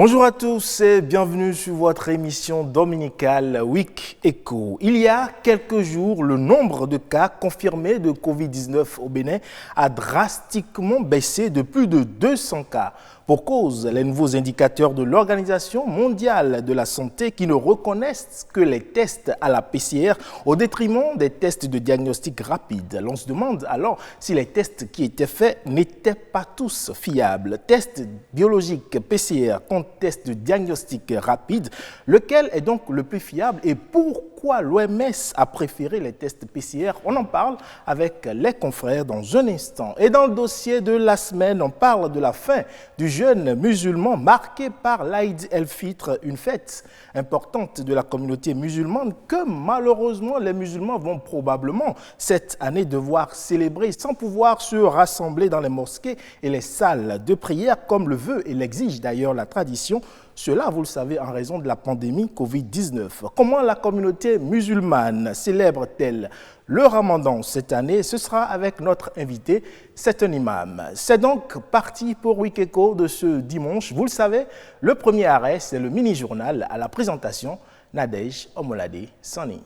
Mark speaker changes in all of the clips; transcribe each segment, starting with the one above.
Speaker 1: Bonjour à tous et bienvenue sur votre émission dominicale Week Echo. Il y a quelques jours, le nombre de cas confirmés de Covid-19 au Bénin a drastiquement baissé de plus de 200 cas. Pour cause, les nouveaux indicateurs de l'Organisation mondiale de la santé qui ne reconnaissent que les tests à la PCR au détriment des tests de diagnostic rapide. L'on se demande alors si les tests qui étaient faits n'étaient pas tous fiables. Tests biologiques PCR contre tests de diagnostic rapide, lequel est donc le plus fiable et pourquoi l'OMS a préféré les tests PCR? On en parle avec les confrères dans un instant. Et dans le dossier de la semaine, on parle de la fin du jeûne musulman marqué par l'Aïd el-Fitr, une fête importante de la communauté musulmane que malheureusement les musulmans vont probablement cette année devoir célébrer sans pouvoir se rassembler dans les mosquées et les salles de prière comme le veut et l'exige d'ailleurs la tradition. Cela, vous le savez, en raison de la pandémie Covid-19. Comment la communauté musulmane célèbre-t-elle le Ramadan cette année? Ce sera avec notre invité, c'est un imam. C'est donc parti pour Week Echo de ce dimanche. Vous le savez, le premier arrêt, c'est le mini-journal à la présentation Nadège Omolade Sani.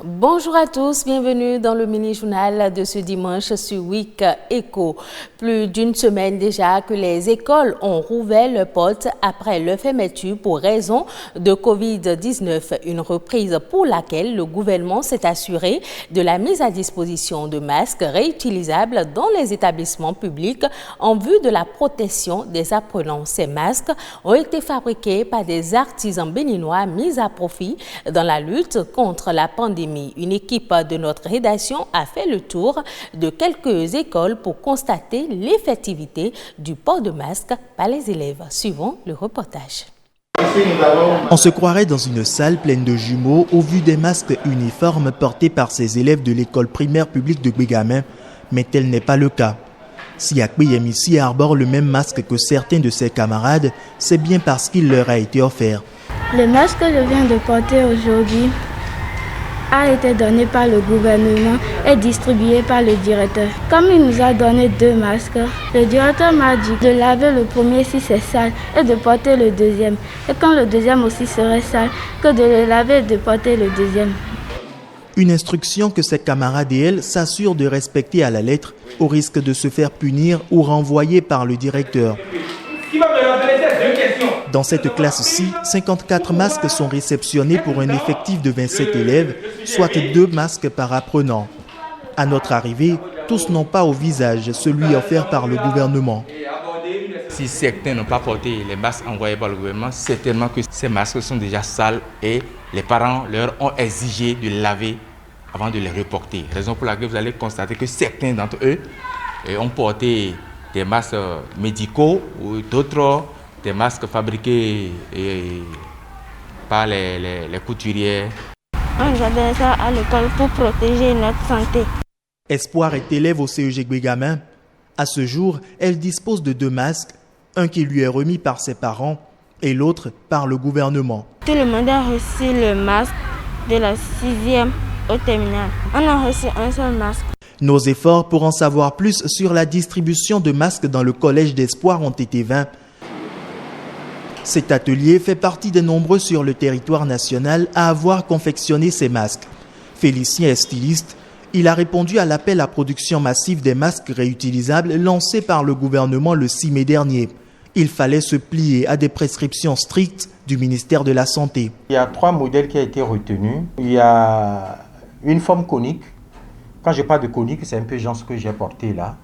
Speaker 2: Bonjour à tous, bienvenue dans le mini-journal de ce dimanche sur Week Echo. Plus d'une semaine déjà que les écoles ont rouvert leurs portes après leur fermeture pour raison de Covid-19. Une reprise pour laquelle le gouvernement s'est assuré de la mise à disposition de masques réutilisables dans les établissements publics en vue de la protection des apprenants. Ces masques ont été fabriqués par des artisans béninois mis à profit dans la lutte contre la pandémie. Une équipe de notre rédaction a fait le tour de quelques écoles pour constater l'effectivité du port de masque par les élèves. Suivons le reportage.
Speaker 3: On se croirait dans une salle pleine de jumeaux au vu des masques uniformes portés par ces élèves de l'école primaire publique de Bégamin, mais tel n'est pas le cas. Si Akbeyem ici arbore le même masque que certains de ses camarades, c'est bien parce qu'il leur a été offert.
Speaker 4: Le masque que je viens de porter aujourd'hui a été donné par le gouvernement et distribué par le directeur. Comme il nous a donné 2 masques, le directeur m'a dit de laver le premier si c'est sale et de porter le deuxième. Et quand le deuxième aussi serait sale, que de le laver et de porter le deuxième.
Speaker 3: Une instruction que ses camarades et elle s'assurent de respecter à la lettre au risque de se faire punir ou renvoyer par le directeur. Dans cette classe-ci, 54 masques sont réceptionnés pour un effectif de 27 élèves, soit 2 masques par apprenant. À notre arrivée, tous n'ont pas au visage celui offert par le gouvernement.
Speaker 5: Si certains n'ont pas porté les masques envoyés par le gouvernement, certainement que ces masques sont déjà sales et les parents leur ont exigé de les laver avant de les reporter. Raison pour laquelle vous allez constater que certains d'entre eux ont porté des masques médicaux ou d'autres des masques fabriqués par les couturières.
Speaker 4: On avait ça à l'école pour protéger notre santé.
Speaker 3: Espoir est élève au CEG Bégamin. À ce jour, elle dispose de 2 masques, un qui lui est remis par ses parents et l'autre par le gouvernement.
Speaker 4: Tout le monde a reçu le masque de la 6e au terminal. On a reçu un seul masque.
Speaker 3: Nos efforts pour en savoir plus sur la distribution de masques dans le collège d'Espoir ont été vains. Cet atelier fait partie des nombreux sur le territoire national à avoir confectionné ces masques. Félicien est styliste. Il a répondu à l'appel à production massive des masques réutilisables lancé par le gouvernement le 6 mai dernier. Il fallait se plier à des prescriptions strictes du ministère de la Santé.
Speaker 6: Il y a 3 modèles qui ont été retenus. Il y a une forme conique. Quand je parle de conique, c'est un peu genre ce que j'ai porté là.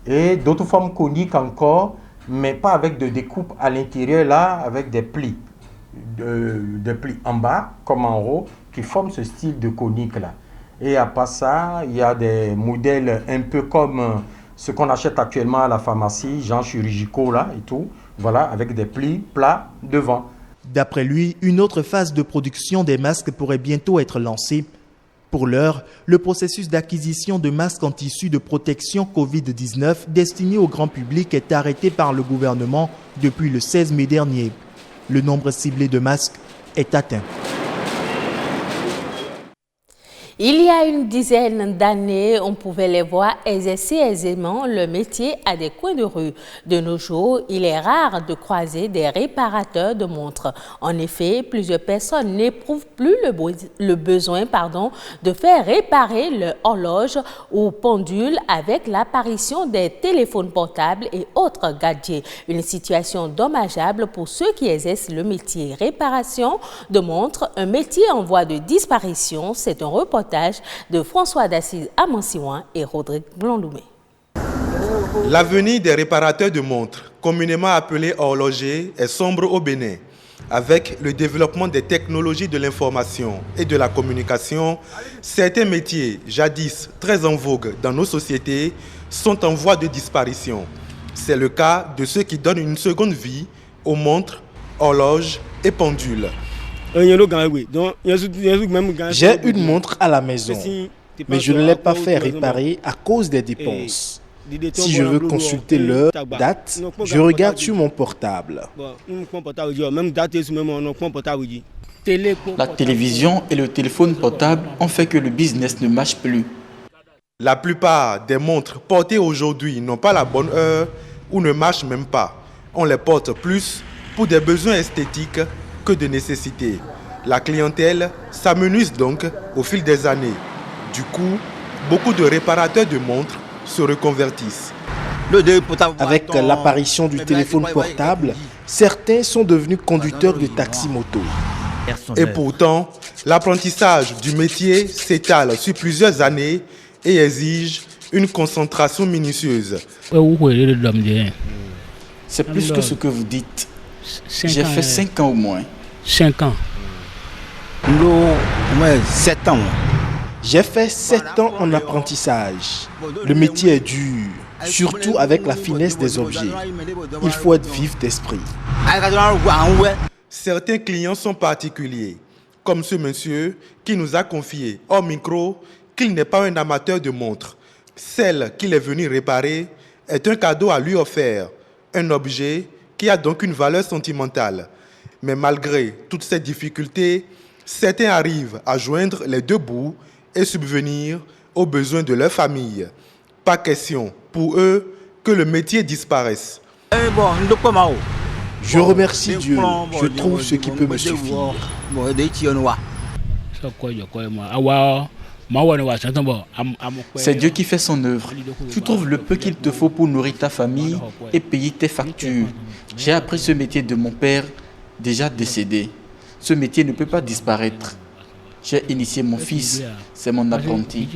Speaker 6: Et d'autres formes coniques encore, mais pas avec de découpe à l'intérieur là, avec des plis. De plis en bas comme en haut qui forment ce style de conique là. Et à part ça, il y a des modèles un peu comme ce qu'on achète actuellement à la pharmacie, genre chirurgicaux là et tout. Voilà, avec des plis plats devant.
Speaker 3: D'après lui, une autre phase de production des masques pourrait bientôt être lancée. Pour l'heure, le processus d'acquisition de masques en tissu de protection Covid-19 destinés au grand public est arrêté par le gouvernement depuis le 16 mai dernier. Le nombre ciblé de masques est atteint.
Speaker 2: Il y a une dizaine d'années, on pouvait les voir exercer aisément le métier à des coins de rue. De nos jours, il est rare de croiser des réparateurs de montres. En effet, plusieurs personnes n'éprouvent plus le besoin de faire réparer leur horloge ou pendule avec l'apparition des téléphones portables et autres gadgets. Une situation dommageable pour ceux qui exercent le métier réparation de montres, un métier en voie de disparition. C'est un reportage de François d'Assise Amansiouan et Rodrigue Blondoumé.
Speaker 7: L'avenir des réparateurs de montres, communément appelés horlogers, est sombre au Bénin. Avec le développement des technologies de l'information et de la communication, certains métiers, jadis très en vogue dans nos sociétés, sont en voie de disparition. C'est le cas de ceux qui donnent une seconde vie aux montres, horloges et pendules.
Speaker 1: J'ai une montre à la maison, mais je ne l'ai pas fait réparer à cause des dépenses. Si je veux consulter l'heure, date, je regarde sur mon portable.
Speaker 8: La télévision et le téléphone portable ont fait que le business ne marche plus.
Speaker 7: La plupart des montres portées aujourd'hui n'ont pas la bonne heure ou ne marchent même pas. On les porte plus pour des besoins esthétiques que de nécessité. La clientèle s'amenuise donc au fil des années. Du coup, beaucoup de réparateurs de montres se reconvertissent.
Speaker 1: Avec l'apparition du téléphone portable, certains sont devenus conducteurs de taxi-moto.
Speaker 7: Et pourtant, l'apprentissage du métier s'étale sur plusieurs années et exige une concentration minutieuse.
Speaker 8: C'est plus que ce que vous dites. J'ai fait 5 ans au moins.
Speaker 9: 5 ans. 7 ans.
Speaker 1: J'ai fait 7 ans en apprentissage. Le métier est dur, surtout avec la finesse des objets. Il faut être vif d'esprit.
Speaker 7: Certains clients sont particuliers, comme ce monsieur qui nous a confié hors micro qu'il n'est pas un amateur de montres. Celle qu'il est venu réparer est un cadeau à lui offert, un objet qui a donc une valeur sentimentale. Mais malgré toutes ces difficultés, certains arrivent à joindre les deux bouts et subvenir aux besoins de leur famille. Pas question pour eux que le métier disparaisse.
Speaker 1: Je remercie Dieu, je trouve ce qui peut me suffire.
Speaker 8: C'est Dieu qui fait son œuvre. Tu trouves le peu qu'il te faut pour nourrir ta famille et payer tes factures. J'ai appris ce métier de mon père, déjà décédé. Ce métier ne peut pas disparaître. J'ai initié mon fils, c'est mon apprenti.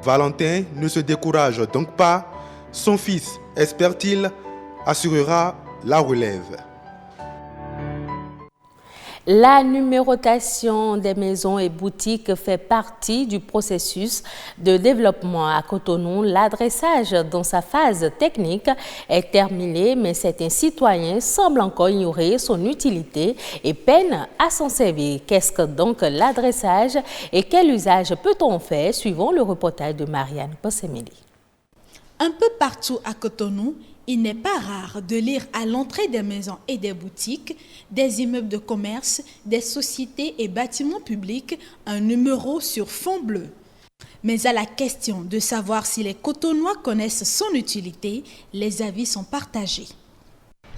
Speaker 7: Valentin ne se décourage donc pas. Son fils, espère-t-il, assurera la relève.
Speaker 2: La numérotation des maisons et boutiques fait partie du processus de développement à Cotonou. L'adressage dans sa phase technique est terminé, mais certains citoyens semblent encore ignorer son utilité et peinent à s'en servir. Qu'est-ce que donc l'adressage et quel usage peut-on en faire? Suivant le reportage de Marianne Possemeli.
Speaker 10: Un peu partout à Cotonou, il n'est pas rare de lire à l'entrée des maisons et des boutiques, des immeubles de commerce, des sociétés et bâtiments publics, un numéro sur fond bleu. Mais à la question de savoir si les Cotonois connaissent son utilité, les avis sont partagés.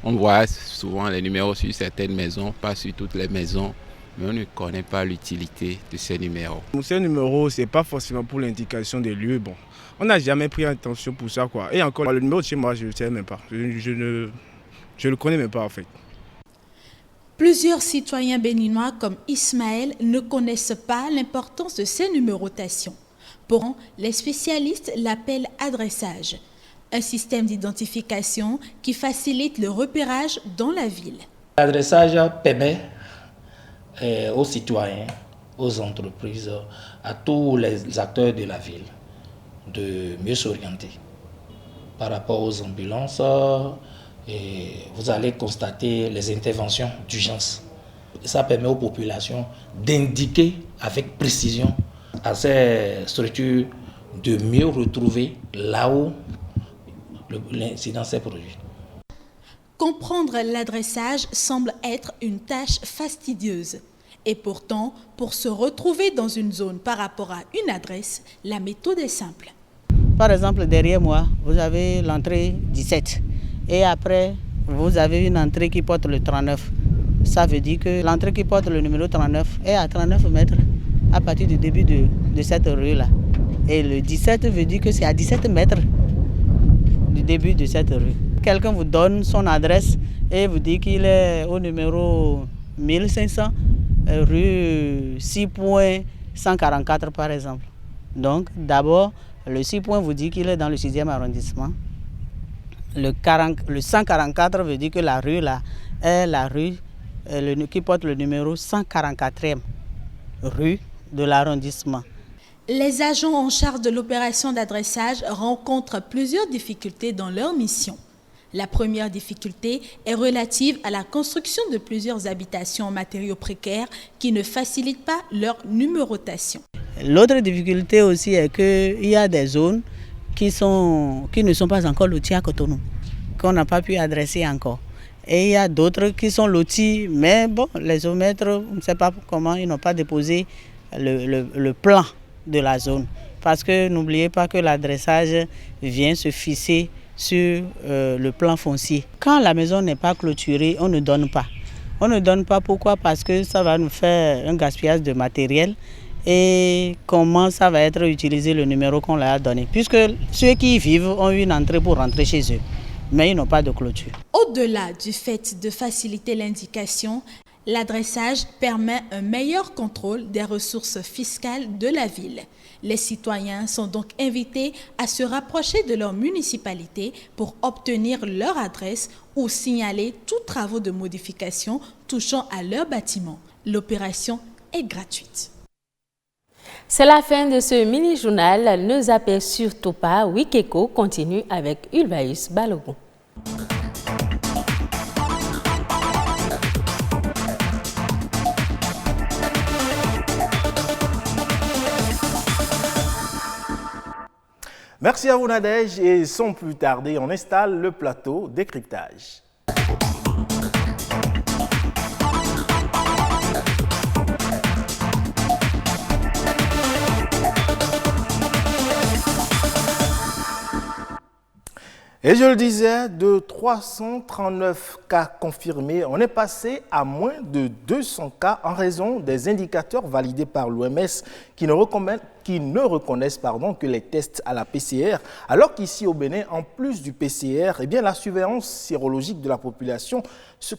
Speaker 11: On voit souvent les numéros sur certaines maisons, pas sur toutes les maisons, mais on ne connaît pas l'utilité de ces numéros.
Speaker 12: Ces numéros, ce n'est pas forcément pour l'indication des lieux. Bon, on n'a jamais pris attention pour ça, quoi. Et encore, le numéro de chez moi, je ne sais même pas. Je ne le connais même pas, en fait.
Speaker 10: Plusieurs citoyens béninois comme Ismaël ne connaissent pas l'importance de ces numérotations. Pourtant, les spécialistes l'appellent adressage, un système d'identification qui facilite le repérage dans la ville.
Speaker 13: L'adressage permet aux citoyens, aux entreprises, à tous les acteurs de la ville de mieux s'orienter par rapport aux ambulances. Et vous allez constater les interventions d'urgence. Ça permet aux populations d'indiquer avec précision à ces structures de mieux retrouver là où l'incident s'est produit.
Speaker 10: Comprendre l'adressage semble être une tâche fastidieuse. Et pourtant, pour se retrouver dans une zone par rapport à une adresse, la méthode est simple.
Speaker 14: Par exemple, derrière moi, vous avez l'entrée 17. Et après, vous avez une entrée qui porte le 39. Ça veut dire que l'entrée qui porte le numéro 39 est à 39 mètres à partir du début de cette rue-là. Et le 17 veut dire que c'est à 17 mètres du début de cette rue. Quelqu'un vous donne son adresse et vous dit qu'il est au numéro 1500, rue 6.144 par exemple. Donc d'abord, le 6 points vous dit qu'il est dans le 6e arrondissement. Le 144 veut dire que la rue là est la rue qui porte le numéro 144e rue de l'arrondissement.
Speaker 10: Les agents en charge de l'opération d'adressage rencontrent plusieurs difficultés dans leur mission. La première difficulté est relative à la construction de plusieurs habitations en matériaux précaires qui ne facilitent pas leur numérotation.
Speaker 14: L'autre difficulté aussi est qu'il y a des zones qui ne sont pas encore loties à Cotonou, qu'on n'a pas pu adresser encore. Et il y a d'autres qui sont lotis, mais bon, les géomètres, on ne sait pas comment, ils n'ont pas déposé le plan de la zone. Parce que n'oubliez pas que l'adressage vient se fixer sur le plan foncier. Quand la maison n'est pas clôturée, on ne donne pas. On ne donne pas pourquoi? Parce que ça va nous faire un gaspillage de matériel. Et comment ça va être utilisé le numéro qu'on leur a donné. Puisque ceux qui y vivent ont une entrée pour rentrer chez eux, mais ils n'ont pas de clôture.
Speaker 10: Au-delà du fait de faciliter l'indication, l'adressage permet un meilleur contrôle des ressources fiscales de la ville. Les citoyens sont donc invités à se rapprocher de leur municipalité pour obtenir leur adresse ou signaler tous travaux de modification touchant à leur bâtiment. L'opération est gratuite.
Speaker 2: C'est la fin de ce mini-journal. Ne zappez surtout pas. Week Eco continue avec Ulvaeus Balogun.
Speaker 1: Merci à vous Nadège et sans plus tarder, on installe le plateau décryptage. Et je le disais, de 339 cas confirmés, on est passé à moins de 200 cas en raison des indicateurs validés par l'OMS qui ne reconnaissent que les tests à la PCR, alors qu'ici au Bénin, en plus du PCR, eh bien, la surveillance sérologique de la population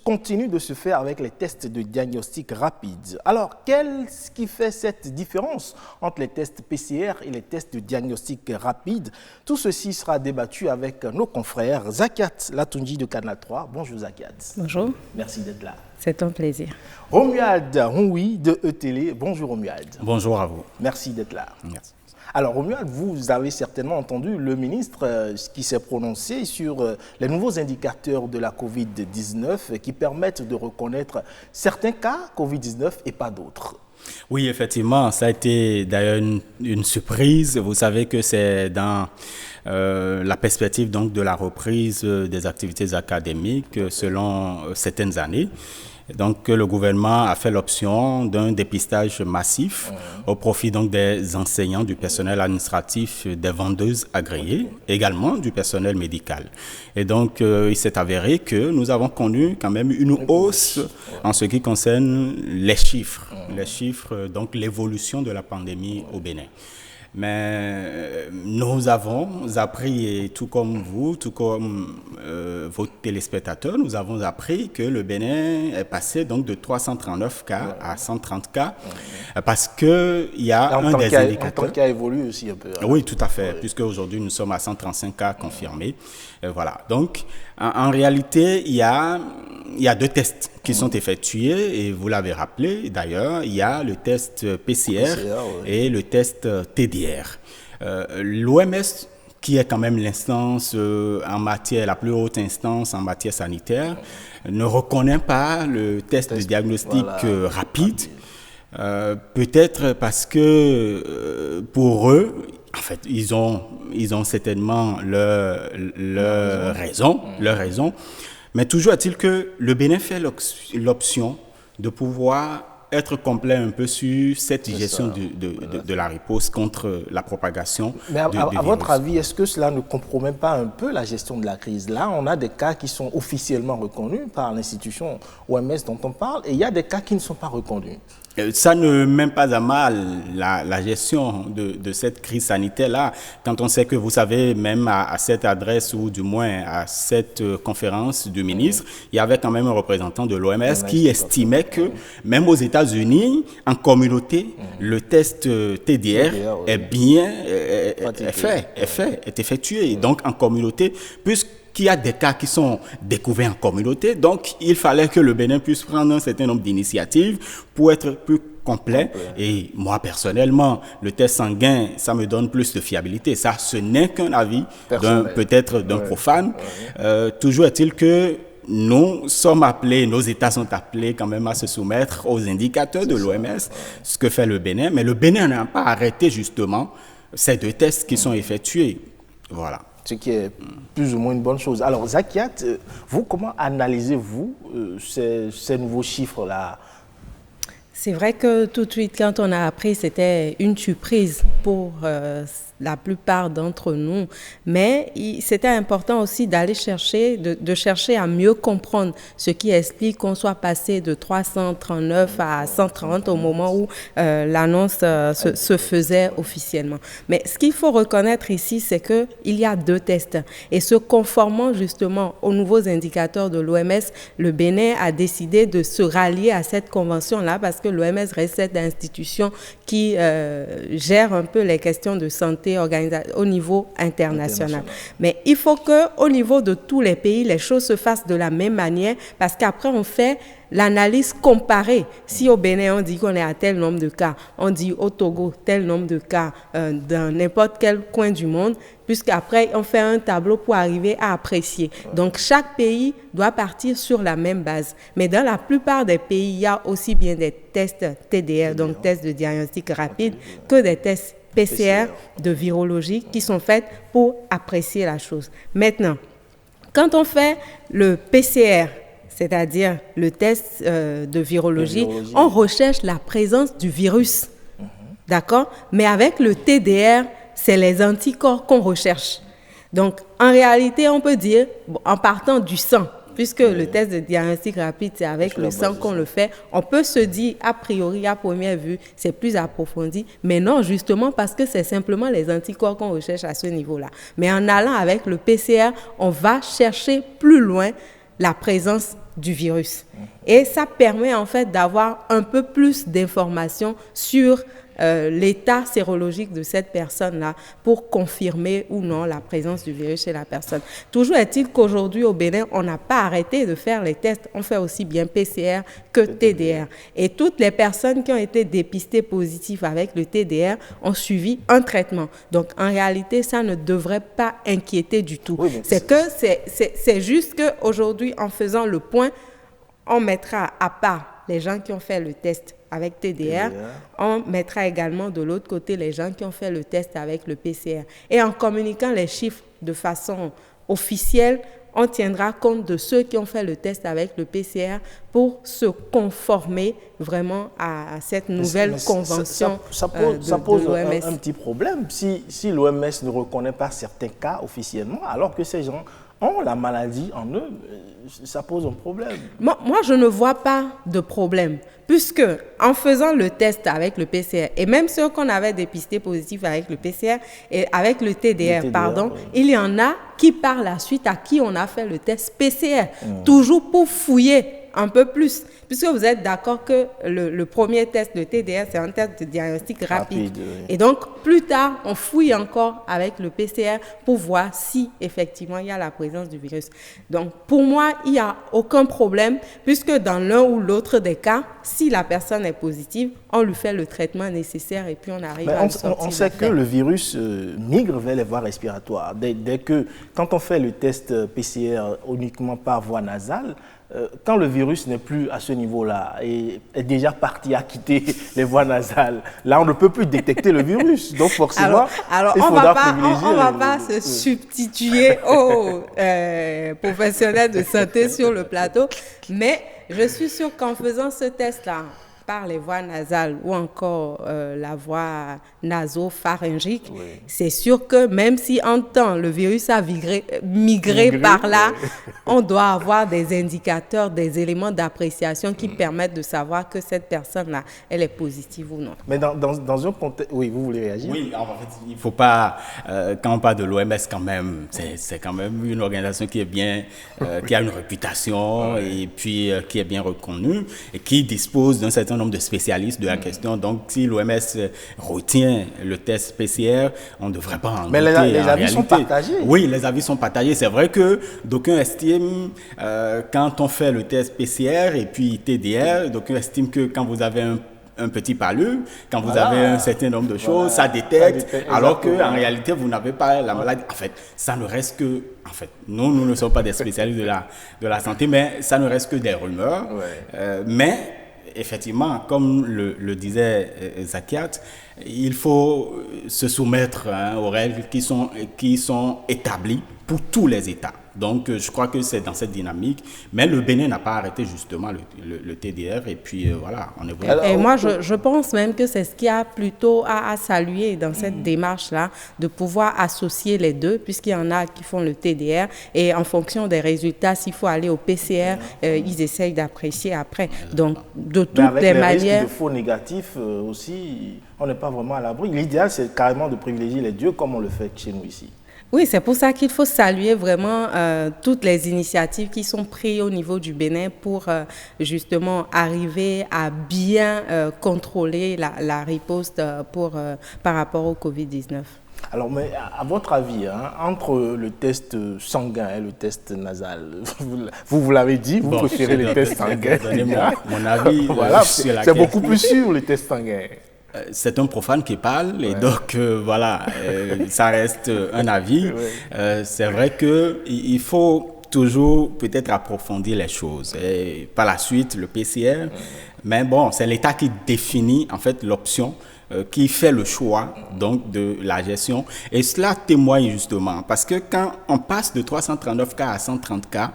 Speaker 1: continue de se faire avec les tests de diagnostic rapide. Alors, qu'est-ce qui fait cette différence entre les tests PCR et les tests de diagnostic rapide? Tout ceci sera débattu avec nos confrères. Zakiat Latunji de Canal 3. Bonjour Zakiat.
Speaker 15: Bonjour.
Speaker 1: Merci d'être là.
Speaker 15: C'est un plaisir.
Speaker 1: Romuald Roui de E-Télé. Bonjour Romuald.
Speaker 16: Bonjour à vous.
Speaker 1: Merci d'être là.
Speaker 16: Merci.
Speaker 1: Alors Romuald, vous avez certainement entendu le ministre qui s'est prononcé sur les nouveaux indicateurs de la Covid-19 qui permettent de reconnaître certains cas Covid-19 et pas d'autres.
Speaker 16: Oui, effectivement, ça a été d'ailleurs une surprise. Vous savez que c'est dans la perspective donc, de la reprise des activités académiques selon certaines années. Donc, le gouvernement a fait l'option d'un dépistage massif au profit donc, des enseignants, du personnel administratif, des vendeuses agréées, également du personnel médical. Et donc, il s'est avéré que nous avons connu quand même une hausse en ce qui concerne les chiffres, donc l'évolution de la pandémie au Bénin. Mais nous avons appris, et tout comme vous, tout comme vos téléspectateurs, nous avons appris que le Bénin est passé donc de 339 cas à 130 cas parce qu'il y a un des indicateurs.
Speaker 1: Un temps qui a évolué aussi un peu.
Speaker 16: Oui, tout à fait, puisque aujourd'hui nous sommes à 135 cas confirmés. Voilà. Donc, en réalité, il y a deux tests qui sont effectués et vous l'avez rappelé d'ailleurs, il y a le test PCR et le test TDR. L'OMS, qui est quand même l'instance en matière, la plus haute instance en matière sanitaire, ne reconnaît pas le test de diagnostic rapide. Peut-être parce que pour eux, en fait, ils ont certainement leur raison. Mais toujours est-il que le Bénin fait l'option de pouvoir être complet un peu sur cette gestion de la riposte contre la propagation.
Speaker 1: Mais à votre avis, est-ce que cela ne compromet pas un peu la gestion de la crise? Là, on a des cas qui sont officiellement reconnus par l'institution OMS dont on parle, et il y a des cas qui ne sont pas reconnus.
Speaker 16: Ça ne met pas à mal la gestion de cette crise sanitaire-là, quand on sait que, vous savez, même à cette adresse, ou du moins à cette conférence du ministre, il y avait quand même un représentant de l'OMS qui estimait que, même aux États-Unis, en communauté, le test TDR est effectué. Donc, en communauté, puisqu'il y a des cas qui sont découverts en communauté, donc il fallait que le Bénin puisse prendre un certain nombre d'initiatives pour être plus complet. Et moi, personnellement, le test sanguin, ça me donne plus de fiabilité. Ça, ce n'est qu'un avis, peut-être d'un profane. Toujours est-il que nous sommes appelés, nos États sont appelés quand même à se soumettre aux indicateurs de l'OMS, ce que fait le Bénin. Mais le Bénin n'a pas arrêté justement ces 2 tests qui sont effectués. Voilà.
Speaker 1: Ce qui est plus ou moins une bonne chose. Alors, Zakiat, vous, comment analysez-vous ces nouveaux chiffres-là?
Speaker 15: C'est vrai que tout de suite, quand on a appris, c'était une surprise pour la plupart d'entre nous. Mais c'était important aussi d'aller chercher, de chercher à mieux comprendre ce qui explique qu'on soit passé de 339 à 130 au moment où l'annonce se faisait officiellement. Mais ce qu'il faut reconnaître ici, c'est qu'il y a 2 tests. Et se conformant justement aux nouveaux indicateurs de l'OMS, le Bénin a décidé de se rallier à cette convention-là parce que l'OMS reste cette institution qui gère un peu les questions de santé au niveau international. Mais il faut qu'au niveau de tous les pays, les choses se fassent de la même manière parce qu'après, on fait l'analyse comparée. Si au Bénin, on dit qu'on est à tel nombre de cas, on dit au Togo, tel nombre de cas dans n'importe quel coin du monde, puisqu'après, on fait un tableau pour arriver à apprécier. Donc, chaque pays doit partir sur la même base. Mais dans la plupart des pays, il y a aussi bien des tests TDR, donc tests de diagnostic rapide, que des tests PCR de virologie qui sont faits pour apprécier la chose. Maintenant, quand on fait le PCR, c'est-à-dire le test de virologie, on recherche la présence du virus. D'accord? Mais avec le TDR, c'est les anticorps qu'on recherche. Donc, en réalité, on peut dire, en partant du sang, puisque le test de diagnostic rapide, c'est avec le sang qu'on le fait, on peut se dire, a priori, à première vue, c'est plus approfondi. Mais non, justement, parce que c'est simplement les anticorps qu'on recherche à ce niveau-là. Mais en allant avec le PCR, on va chercher plus loin la présence du virus. Et ça permet en fait d'avoir un peu plus d'informations sur l'état sérologique de cette personne-là pour confirmer ou non la présence du virus chez la personne. Toujours est-il qu'aujourd'hui au Bénin, on n'a pas arrêté de faire les tests. On fait aussi bien PCR que TDR. Et toutes les personnes qui ont été dépistées positives avec le TDR ont suivi un traitement. Donc en réalité, ça ne devrait pas inquiéter du tout. Oui, c'est juste qu'aujourd'hui, en faisant le point, on mettra à part les gens qui ont fait le test avec TDR, on mettra également de l'autre côté les gens qui ont fait le test avec le PCR. Et en communiquant les chiffres de façon officielle, on tiendra compte de ceux qui ont fait le test avec le PCR pour se conformer vraiment à cette nouvelle convention.
Speaker 1: Ça pose un petit problème. Si l'OMS ne reconnaît pas certains cas officiellement, alors que ces gens ont la maladie en eux, ça pose un problème.
Speaker 15: Moi, je ne vois pas de problème, puisque en faisant le test avec le PCR, et même ceux qu'on avait dépistés positifs avec le PCR et avec le TDR, il y en a qui par la suite à qui on a fait le test PCR, toujours pour fouiller un peu plus, puisque vous êtes d'accord que le premier test, le TDR, c'est un test de diagnostic rapide. Et donc, plus tard, on fouille encore avec le PCR pour voir si, effectivement, il y a la présence du virus. Donc, pour moi, il n'y a aucun problème, puisque dans l'un ou l'autre des cas, si la personne est positive, on lui fait le traitement nécessaire et puis on arrive à sortir.
Speaker 1: On sait que le virus migre vers les voies respiratoires. Dès que, quand on fait le test PCR uniquement par voie nasale, quand le virus n'est plus à ce niveau-là et est déjà parti à quitter les voies nasales, là on ne peut plus détecter le virus. Donc forcément,
Speaker 15: il faudra privilégier. On ne va pas se substituer aux professionnels de santé sur le plateau, mais je suis sûre qu'en faisant ce test-là, part les voies nasales ou encore la voie nasopharyngique, c'est sûr que même si en temps le virus a migré par là, on doit avoir des indicateurs, des éléments d'appréciation qui permettent de savoir que cette personne-là, elle est positive ou non.
Speaker 1: Mais dans un contexte... Oui, vous voulez réagir?
Speaker 16: Oui, en fait, il ne faut pas... quand on parle de l'OMS, quand même, c'est quand même une organisation qui est bien... qui a une réputation et puis qui est bien reconnue et qui dispose d'un certain nombre de spécialistes de la question. Donc, si l'OMS retient le test PCR, on ne devrait pas en
Speaker 1: Mais
Speaker 16: douter,
Speaker 1: les avis sont partagés.
Speaker 16: Oui, les avis sont partagés. C'est vrai que d'aucuns estiment, quand on fait le test PCR et puis TDR, d'aucuns estiment que quand vous avez un petit palu, quand vous avez un certain nombre de choses, ça détecte, alors qu'en réalité, vous n'avez pas la maladie. En fait, ça ne reste que... En fait, nous ne sommes pas des spécialistes de la santé, mais ça ne reste que des rumeurs. Mais, effectivement, comme le disait Zakiat, il faut se soumettre aux règles qui sont établies pour tous les États. Donc, je crois que c'est dans cette dynamique. Mais le Bénin n'a pas arrêté justement le TDR. Et puis, voilà, on est vraiment...
Speaker 15: Et moi, je pense même que c'est ce qu'il y a plutôt à saluer dans cette démarche-là, de pouvoir associer les deux, puisqu'il y en a qui font le TDR. Et en fonction des résultats, s'il faut aller au PCR, ils essayent d'apprécier après. Donc, de toutes les manières...
Speaker 1: Avec de faux négatifs aussi, on n'est pas vraiment à l'abri. L'idéal, c'est carrément de privilégier les dieux comme on le fait chez nous ici.
Speaker 15: Oui, c'est pour ça qu'il faut saluer vraiment toutes les initiatives qui sont prises au niveau du Bénin pour justement arriver à bien contrôler la riposte par rapport au Covid-19.
Speaker 1: Alors, mais à votre avis, entre le test sanguin et le test nasal, vous l'avez dit, vous préférez les tests sanguins.
Speaker 16: Donnez-moi mon avis
Speaker 1: voilà,
Speaker 16: sur la
Speaker 1: c'est beaucoup plus sûr, les tests sanguins.
Speaker 16: C'est un profane qui parle et donc voilà, ça reste un avis. C'est vrai qu'il faut toujours peut-être approfondir les choses. Et par la suite, le PCR, mais bon, c'est l'État qui définit en fait l'option, qui fait le choix donc de la gestion. Et cela témoigne justement, parce que quand on passe de 339 cas à 130 cas,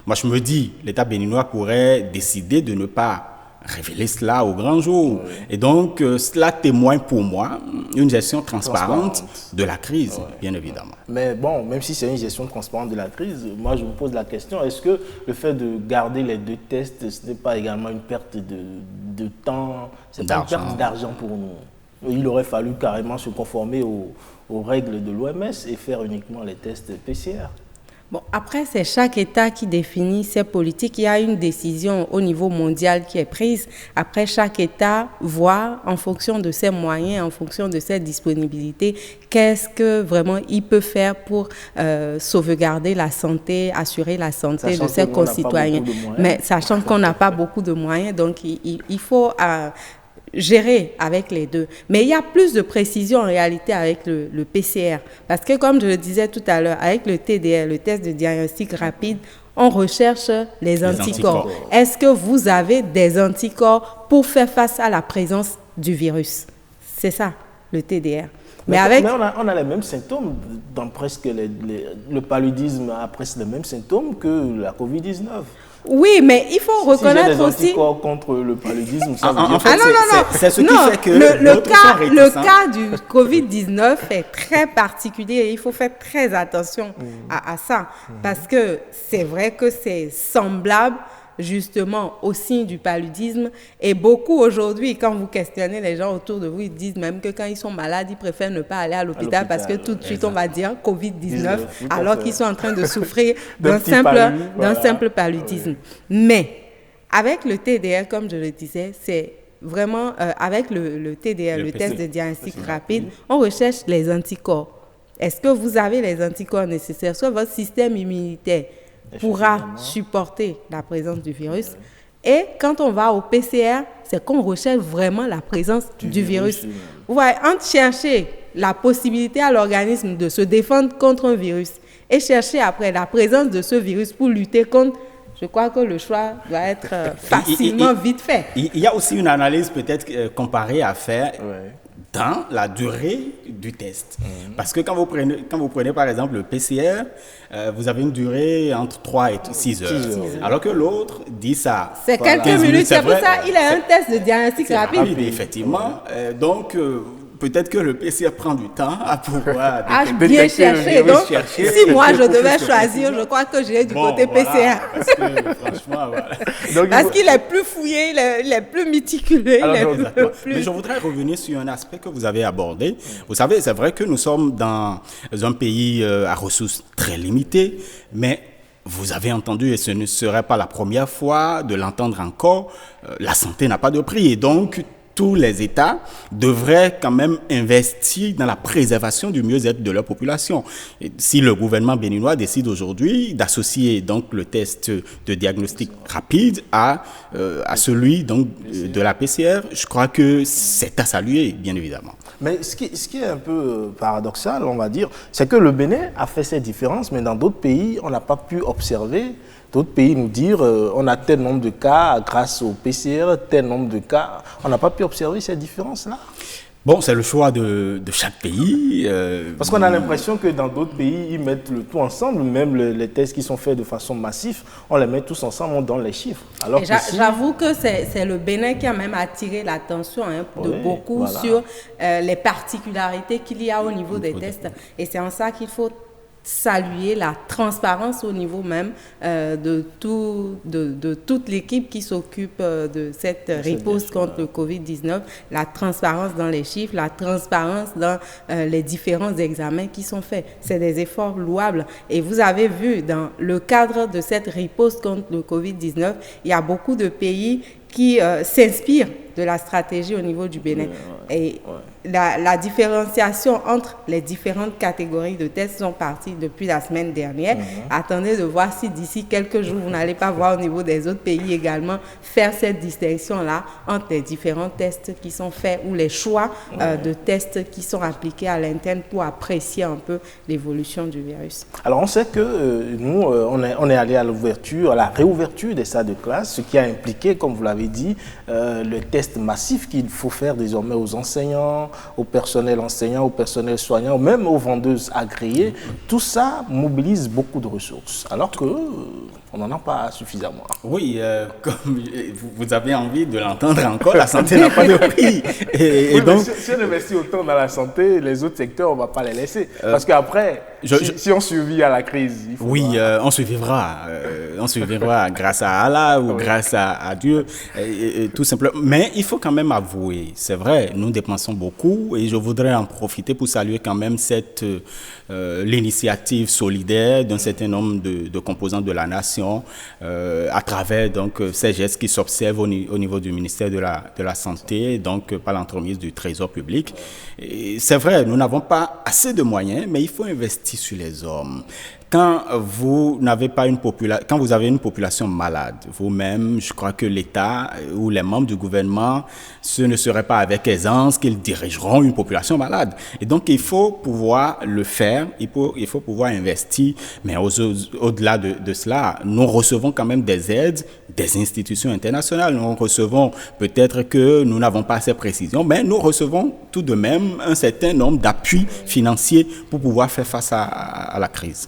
Speaker 16: moi je me dis, l'État béninois pourrait décider de ne pas révéler cela au grand jour. Et donc, cela témoigne pour moi une gestion transparente de la crise, bien évidemment.
Speaker 1: Mais bon, même si c'est une gestion transparente de la crise, moi je vous pose la question, est-ce que le fait de garder les deux tests, ce n'est pas également une perte de temps, c'est pas une perte d'argent pour nous? Il aurait fallu carrément se conformer aux règles de l'OMS et faire uniquement les tests PCR.
Speaker 15: Bon, après, c'est chaque État qui définit ses politiques. Il y a une décision au niveau mondial qui est prise. Après, chaque État voit, en fonction de ses moyens, en fonction de ses disponibilités, qu'est-ce que vraiment il peut faire pour sauvegarder la santé, assurer la santé de ses concitoyens. Mais sachant qu'on n'a pas beaucoup de moyens, donc il faut... gérer avec les deux. Mais il y a plus de précision en réalité avec le PCR. Parce que comme je le disais tout à l'heure, avec le TDR, le test de diagnostic rapide, on recherche les anticorps. Est-ce que vous avez des anticorps pour faire face à la présence du virus? C'est ça, le TDR.
Speaker 1: Mais on a les mêmes symptômes, dans presque le paludisme a presque les mêmes symptômes que la Covid-19.
Speaker 15: Oui, mais il faut reconnaître aussi...
Speaker 1: Si j'ai des anticorps contre le paludisme, ça veut dire...
Speaker 16: En fait, c'est ce qui fait que...
Speaker 15: Le cas du Covid-19 est très particulier et il faut faire très attention à ça. Parce que c'est vrai que c'est semblable justement au signe du paludisme. Et beaucoup aujourd'hui, quand vous questionnez les gens autour de vous, ils disent même que quand ils sont malades, ils préfèrent ne pas aller à l'hôpital parce que tout de suite, on va dire Covid-19, alors qu'ils sont en train de souffrir d'un simple paludisme. Mais avec le TDR, comme je le disais, c'est vraiment avec le TDR, le test de diagnostic rapide, on recherche les anticorps. Est-ce que vous avez les anticorps nécessaires? Soit votre système immunitaire pourra supporter la présence du virus. Et quand on va au PCR, c'est qu'on recherche vraiment la présence du virus. Ouais, entre chercher la possibilité à l'organisme de se défendre contre un virus et chercher après la présence de ce virus pour lutter contre, je crois que le choix doit être facilement vite fait.
Speaker 16: Il y a aussi une analyse peut-être comparée à faire temps, la durée du test. Parce que quand vous prenez par exemple le PCR, vous avez une durée entre 3 et 6 heures. Alors que l'autre dit ça.
Speaker 15: C'est quelques minutes, c'est pour ça qu'il a un test de diagnostic rapide.
Speaker 16: Effectivement. Donc, peut-être que le PCR prend du temps à pouvoir
Speaker 15: bien chercher. Donc, si moi je devais choisir, je crois que j'irais du côté PCR.
Speaker 16: Parce que, franchement, voilà.
Speaker 15: Parce qu'il est plus fouillé, il est plus méticuleux.
Speaker 16: Mais je voudrais revenir sur un aspect que vous avez abordé. Vous savez, c'est vrai que nous sommes dans un pays à ressources très limitées, mais vous avez entendu, et ce ne serait pas la première fois de l'entendre encore, la santé n'a pas de prix. Et donc, tous les États devraient quand même investir dans la préservation du mieux-être de leur population. Et si le gouvernement béninois décide aujourd'hui d'associer donc le test de diagnostic rapide à celui donc de la PCR, je crois que c'est à saluer, bien évidemment.
Speaker 1: Mais ce qui est un peu paradoxal, on va dire, c'est que le Bénin a fait ces différences, mais dans d'autres pays, on n'a pas pu observer. D'autres pays nous dire on a tel nombre de cas grâce au PCR, tel nombre de cas. On n'a pas pu observer ces différences-là.
Speaker 16: Bon, c'est le choix de chaque pays.
Speaker 1: Parce qu'on a l'impression que dans d'autres pays, ils mettent le tout ensemble. Même les tests qui sont faits de façon massive, on les met tous ensemble, on donne les chiffres. Alors
Speaker 15: j'avoue que c'est le Bénin qui a même attiré l'attention de beaucoup sur les particularités qu'il y a au niveau des tests. Et c'est en ça qu'il faut saluer la transparence au niveau même de toute l'équipe qui s'occupe de cette riposte contre le Covid-19, la transparence dans les chiffres, la transparence dans les différents examens qui sont faits. C'est des efforts louables. Et vous avez vu, dans le cadre de cette riposte contre le Covid-19, il y a beaucoup de pays qui s'inspirent de la stratégie au niveau du Bénin. Et la différenciation entre les différentes catégories de tests sont parties depuis la semaine dernière. Attendez de voir si d'ici quelques jours, vous n'allez pas voir au niveau des autres pays également faire cette distinction-là entre les différents tests qui sont faits ou les choix de tests qui sont appliqués à l'interne pour apprécier un peu l'évolution du virus.
Speaker 1: Alors, on sait que nous, on est allé à l'ouverture, à la réouverture des salles de classe, ce qui a impliqué, comme vous l'avez dit, le test massif qu'il faut faire désormais aux enseignants, au personnel enseignant, au personnel soignant, même aux vendeuses agréées. Tout ça mobilise beaucoup de ressources, alors qu'on n'en a pas suffisamment.
Speaker 16: Oui, comme vous avez envie de l'entendre encore, la santé n'a pas de prix. Et donc,
Speaker 1: si on investit autant dans la santé, les autres secteurs, on ne va pas les laisser. Parce qu'après, si on survit à la crise, il faudra...
Speaker 16: on survivra. On survivra grâce à Allah ou grâce à Dieu, tout simplement. Mais il faut quand même avouer, c'est vrai, nous dépensons beaucoup et je voudrais en profiter pour saluer quand même l'initiative solidaire d'un certain nombre de composants de la nation à travers donc ces gestes qui s'observent au niveau du ministère de la Santé, donc par l'entremise du Trésor public. Et c'est vrai, nous n'avons pas assez de moyens, mais il faut investir sur les hommes. Quand vous avez une population malade, vous-même, je crois que l'État ou les membres du gouvernement, ce ne serait pas avec aisance qu'ils dirigeront une population malade. Et donc, il faut pouvoir le faire, il faut pouvoir investir. Mais au-delà de cela, nous recevons quand même des aides des institutions internationales. Nous recevons, peut-être que nous n'avons pas assez précision, mais nous recevons tout de même un certain nombre d'appuis financiers pour pouvoir faire face à la crise.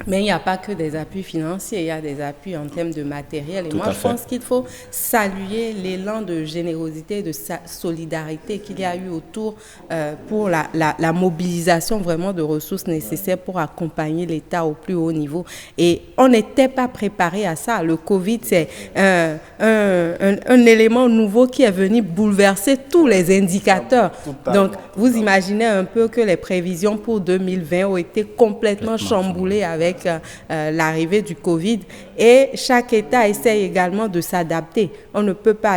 Speaker 15: Mais il n'y a pas que des appuis financiers, il y a des appuis en termes de matériel. Et moi, je pense qu'il faut saluer l'élan de générosité, de solidarité qu'il y a eu autour pour la mobilisation vraiment de ressources nécessaires pour accompagner l'État au plus haut niveau. Et on n'était pas préparé à ça. Le Covid, c'est un élément nouveau qui est venu bouleverser tous les indicateurs. Donc, vous imaginez un peu que les prévisions pour 2020 ont été complètement chamboulées avec l'arrivée du Covid, et chaque État essaie également de s'adapter.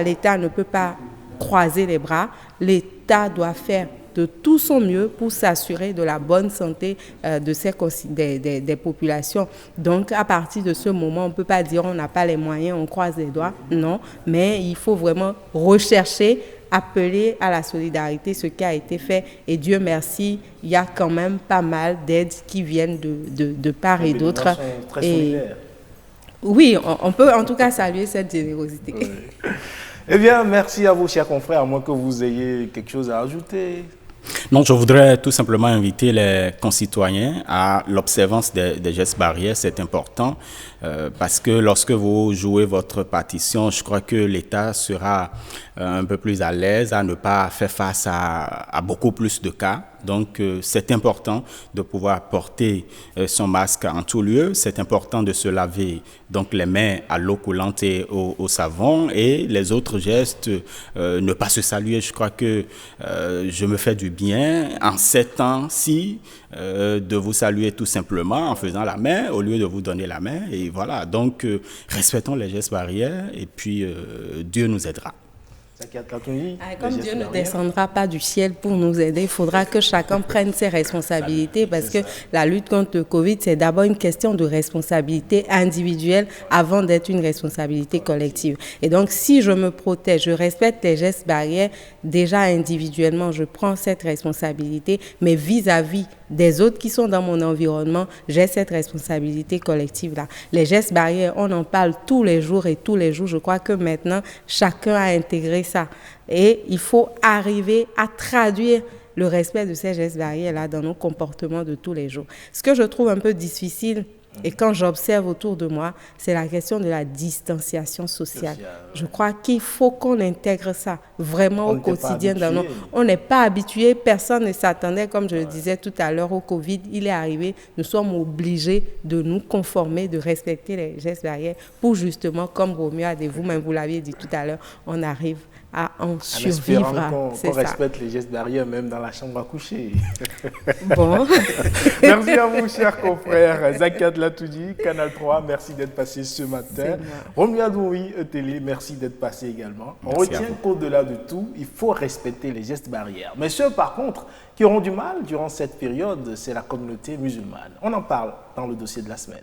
Speaker 15: L'État ne peut pas croiser les bras. L'État doit faire de tout son mieux pour s'assurer de la bonne santé des populations. Donc, à partir de ce moment, on ne peut pas dire on n'a pas les moyens, on croise les doigts. Non, mais il faut vraiment rechercher, appeler à la solidarité, ce qui a été fait. Et Dieu merci, il y a quand même pas mal d'aides qui viennent de part et d'autre. Et oui, on peut en tout cas saluer cette générosité.
Speaker 1: Oui. Eh bien, merci à vous, chers confrères, à moins que vous ayez quelque chose à ajouter.
Speaker 16: Non, je voudrais tout simplement inviter les concitoyens à l'observance des gestes barrières. C'est important parce que lorsque vous jouez votre partition, je crois que l'État sera un peu plus à l'aise à ne pas faire face à beaucoup plus de cas. Donc, c'est important de pouvoir porter son masque en tout lieu. C'est important de se laver donc les mains à l'eau coulante et au savon. Et les autres gestes, ne pas se saluer. Je crois que je me fais du bien en ces temps-ci de vous saluer tout simplement en faisant la main au lieu de vous donner la main. Et voilà, donc respectons les gestes barrières et puis Dieu nous aidera.
Speaker 15: Comme Dieu ne descendra pas du ciel pour nous aider, il faudra que chacun prenne ses responsabilités parce que la lutte contre le Covid, c'est d'abord une question de responsabilité individuelle avant d'être une responsabilité collective. Et donc, si je me protège, je respecte les gestes barrières, déjà individuellement, je prends cette responsabilité, mais vis-à-vis des autres qui sont dans mon environnement, j'ai cette responsabilité collective-là. Les gestes barrières, on en parle tous les jours et tous les jours. Je crois que maintenant, chacun a intégré ça. Et il faut arriver à traduire le respect de ces gestes barrières-là dans nos comportements de tous les jours. Ce que je trouve un peu difficile, et quand j'observe autour de moi, c'est la question de la distanciation sociale. Je crois qu'il faut qu'on intègre ça vraiment au quotidien. On n'est pas habitué, personne ne s'attendait, comme je le disais tout à l'heure, au Covid. Il est arrivé, nous sommes obligés de nous conformer, de respecter les gestes barrières pour justement, comme Roméo a dit, vous-même vous l'aviez dit tout à l'heure, on arrive à en survivre.
Speaker 1: Qu'on respecte les gestes barrières même dans la chambre à coucher.
Speaker 15: Bon.
Speaker 1: Merci à vous, chers confrères. Zakia Latoudi, Canal 3, merci d'être passé ce matin. Roméo Adoui, ETélé, merci d'être passé également. On retient qu'au-delà de tout, il faut respecter les gestes barrières. Mais ceux, par contre, qui auront du mal durant cette période, c'est la communauté musulmane. On en parle dans le dossier de la semaine.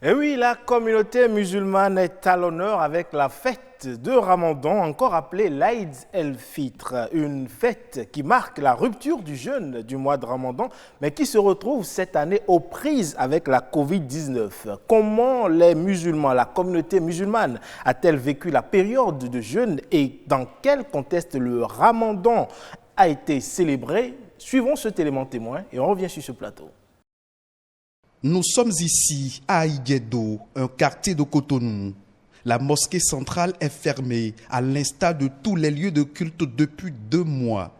Speaker 1: Et oui, la communauté musulmane est à l'honneur avec la fête de Ramadan, encore appelée l'Aïd el-Fitr, une fête qui marque la rupture du jeûne du mois de Ramadan, mais qui se retrouve cette année aux prises avec la Covid-19. Comment les musulmans, la communauté musulmane, a-t-elle vécu la période de jeûne et dans quel contexte le Ramadan a été célébré? Suivons ce élément témoin et on revient sur ce plateau.
Speaker 17: Nous sommes ici à Aïguedo, un quartier de Cotonou. La mosquée centrale est fermée, à l'instar de tous les lieux de culte depuis 2 mois.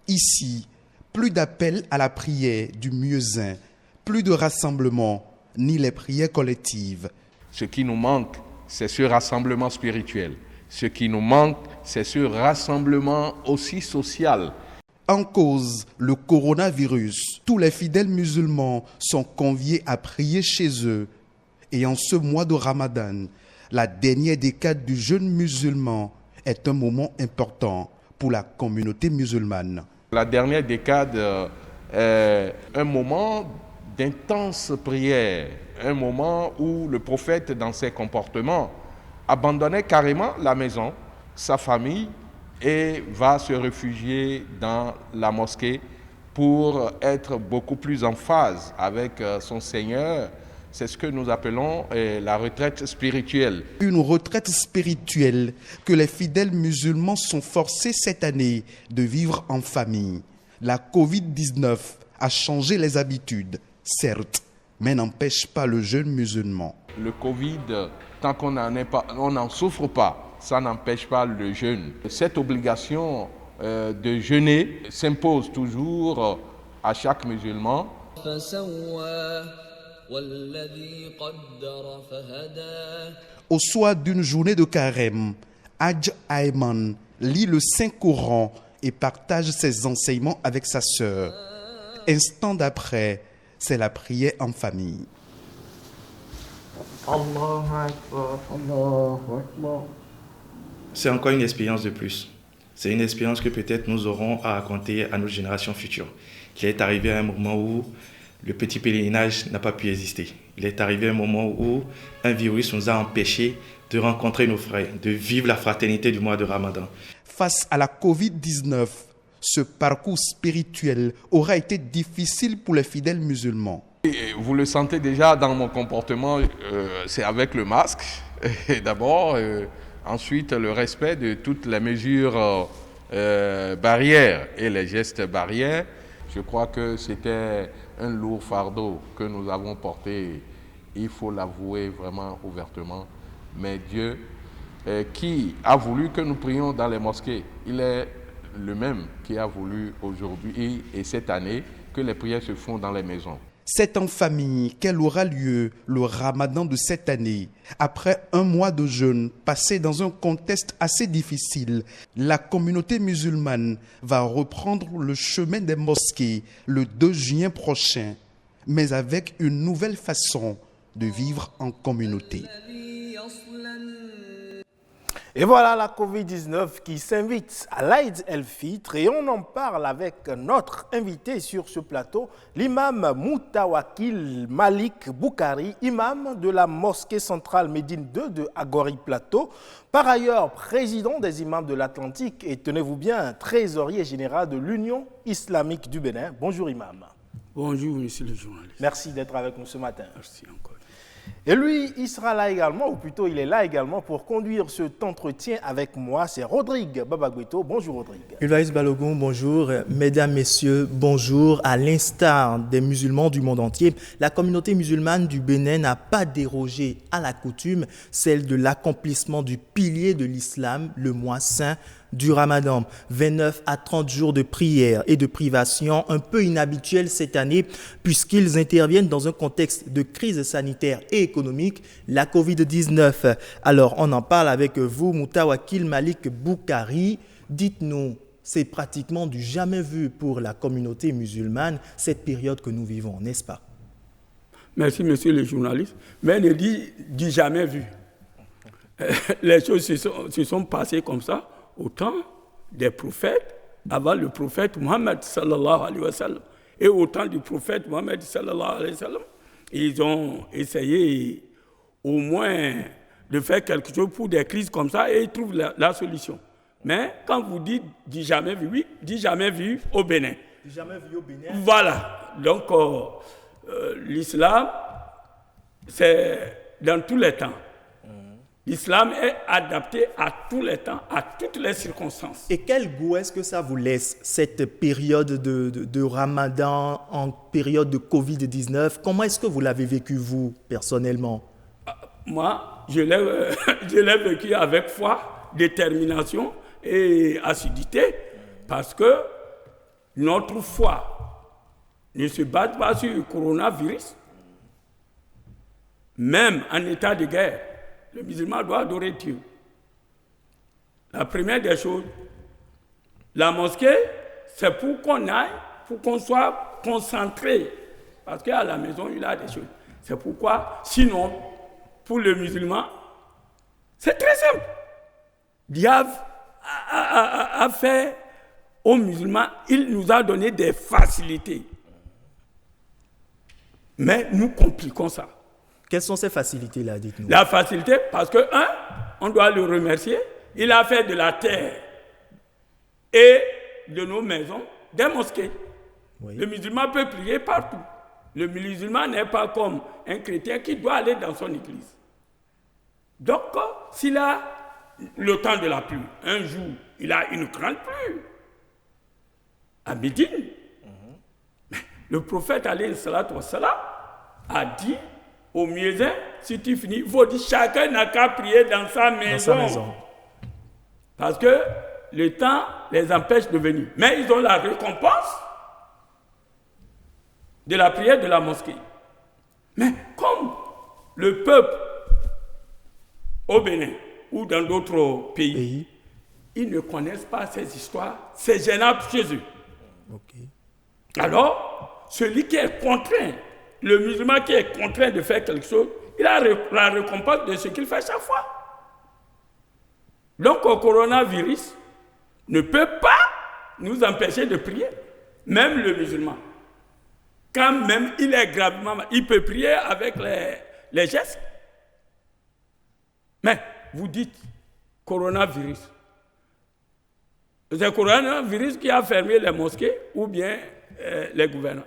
Speaker 17: Ici, plus d'appels à la prière du muezzin, plus de rassemblements, ni les prières collectives.
Speaker 18: Ce qui nous manque, c'est ce rassemblement spirituel. Ce qui nous manque, c'est ce rassemblement aussi social.
Speaker 17: En cause, le coronavirus. Tous les fidèles musulmans sont conviés à prier chez eux. Et en ce mois de Ramadan, la dernière décade du jeûne musulman est un moment important pour la communauté musulmane.
Speaker 18: La dernière décade est un moment d'intense prière, un moment où le prophète, dans ses comportements, abandonnait carrément la maison, sa famille, et va se réfugier dans la mosquée pour être beaucoup plus en phase avec son Seigneur. C'est ce que nous appelons la retraite spirituelle.
Speaker 17: Une retraite spirituelle que les fidèles musulmans sont forcés cette année de vivre en famille. La Covid-19 a changé les habitudes, certes, mais n'empêche pas le jeûne musulman.
Speaker 18: Le Covid, tant qu'on n'en souffre pas, ça n'empêche pas le jeûne. Cette obligation de jeûner s'impose toujours à chaque musulman.
Speaker 17: Au soir d'une journée de carême, Hadj Ayman lit le Saint-Coran et partage ses enseignements avec sa sœur. Instant d'après, c'est la prière en famille.
Speaker 19: C'est encore une expérience de plus. C'est une expérience que peut-être nous aurons à raconter à nos générations futures. Il est arrivé à un moment où le petit pèlerinage n'a pas pu exister. Il est arrivé un moment où un virus nous a empêchés de rencontrer nos frères, de vivre la fraternité du mois de Ramadan.
Speaker 17: Face à la Covid-19, ce parcours spirituel aura été difficile pour les fidèles musulmans.
Speaker 18: Et vous le sentez déjà dans mon comportement, c'est avec le masque, d'abord, ensuite le respect de toutes les mesures barrières et les gestes barrières. Je crois que c'était un lourd fardeau que nous avons porté, il faut l'avouer vraiment ouvertement. Mais Dieu, qui a voulu que nous prions dans les mosquées, il est le même qui a voulu aujourd'hui et cette année que les prières se font dans les maisons.
Speaker 17: C'est en famille qu'elle aura lieu le ramadan de cette année. Après un mois de jeûne passé dans un contexte assez difficile, la communauté musulmane va reprendre le chemin des mosquées le 2 juin prochain, mais avec une nouvelle façon de vivre en communauté.
Speaker 1: Et voilà la Covid-19 qui s'invite à l'Aïd el-Fitr et on en parle avec notre invité sur ce plateau, l'imam Moutawakil Malik Boukari, imam de la mosquée centrale Médine 2 de Agori Plateau, par ailleurs président des imams de l'Atlantique et tenez-vous bien, trésorier général de l'Union islamique du Bénin. Bonjour imam.
Speaker 9: Bonjour monsieur le journaliste.
Speaker 1: Merci d'être avec nous ce matin.
Speaker 9: Merci encore.
Speaker 1: Et lui, il sera là également, ou plutôt il est là également pour conduire cet entretien avec moi. C'est Rodrigue Babagbeto. Bonjour Rodrigue.
Speaker 3: Ulvaïs Balogun, bonjour. Mesdames, Messieurs, bonjour. À l'instar des musulmans du monde entier, la communauté musulmane du Bénin n'a pas dérogé à la coutume, celle de l'accomplissement du pilier de l'islam, le mois saint du Ramadan. 29 à 30 jours de prière et de privation, un peu inhabituels cette année puisqu'ils interviennent dans un contexte de crise sanitaire et économique, la Covid-19. Alors, on en parle avec vous, Moutawakil Malik Boukari. Dites-nous, c'est pratiquement du jamais vu pour la communauté musulmane, cette période que nous vivons, n'est-ce pas?
Speaker 9: Merci, monsieur le journaliste. Mais ne dit du jamais vu. Les choses se sont passées comme ça au temps des prophètes, avant le prophète Mohammed sallallahu alayhi wa sallam. Et au temps du prophète Mohammed sallallahu alayhi wa sallam, ils ont essayé au moins de faire quelque chose pour des crises comme ça et ils trouvent la solution. Mais quand vous dites du jamais vu, oui, du jamais vu au Bénin.
Speaker 1: Du jamais vu au Bénin.
Speaker 9: Voilà. Donc, l'islam, c'est dans tous les temps. L'islam est adapté à tous les temps, à toutes les circonstances.
Speaker 3: Et quel goût est-ce que ça vous laisse, cette période de Ramadan en période de Covid-19? Comment est-ce que vous l'avez vécu, vous, personnellement?
Speaker 9: Moi, je l'ai vécu avec foi, détermination et assiduité, parce que notre foi ne se base pas sur le coronavirus, même en état de guerre. Le musulman doit adorer Dieu. La première des choses, la mosquée, c'est pour qu'on aille, pour qu'on soit concentré. Parce qu'à la maison, il a des choses. C'est pourquoi, sinon, pour le musulman, c'est très simple. Dieu a fait aux musulmans, il nous a donné des facilités. Mais nous compliquons ça.
Speaker 3: Quelles sont ces facilités-là, dites-nous?
Speaker 9: La facilité, parce que, on doit le remercier, il a fait de la terre et de nos maisons des mosquées. Oui. Le musulman peut prier partout. Le musulman n'est pas comme un chrétien qui doit aller dans son église. Donc, s'il a le temps de la pluie, un jour, il a une grande pluie à Médine. Le prophète alayhi salatu wa salam a dit au muezzin, si tu finis, il faut dire chacun n'a qu'à prier dans sa maison. Parce que le temps les empêche de venir. Mais ils ont la récompense de la prière de la mosquée. Mais comme le peuple au Bénin ou dans d'autres pays, ils ne connaissent pas ces histoires, c'est gênant chez eux. Okay. Alors, celui qui est contraint, le musulman qui est contraint de faire quelque chose, il a la récompense de ce qu'il fait chaque fois. Donc, le coronavirus ne peut pas nous empêcher de prier, même le musulman. Quand même il est gravement malade, il peut prier avec les gestes. Mais vous dites coronavirus. C'est le coronavirus qui a fermé les mosquées ou bien les gouvernants.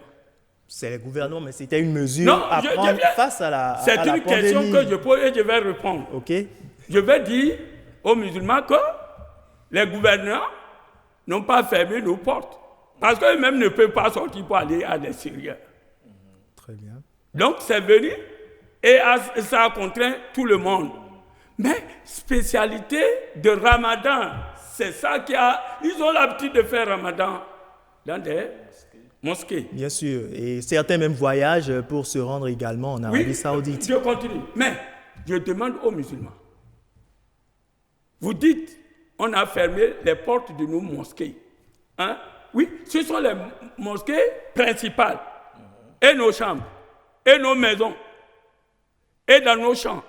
Speaker 1: C'est le gouvernement, mais c'était une mesure à prendre face à la pandémie.
Speaker 9: C'est une question que je pose et je vais répondre.
Speaker 1: Ok.
Speaker 9: Je vais dire aux musulmans que les gouvernants n'ont pas fermé nos portes. Parce qu'eux-mêmes ne peuvent pas sortir pour aller à l'extérieur.
Speaker 1: Très bien.
Speaker 9: Donc c'est venu et ça a contraint tout le monde. Mais spécialité de Ramadan, c'est ça qui a... Ils ont l'habitude de faire Ramadan dans des mosquées.
Speaker 1: Bien sûr. Et certains même voyagent pour se rendre également en Arabie Saoudite.
Speaker 9: Je continue. Mais je demande aux musulmans. Vous dites, on a fermé les portes de nos mosquées. Hein? Oui, ce sont les mosquées principales. Et nos chambres. Et nos maisons. Et dans nos champs.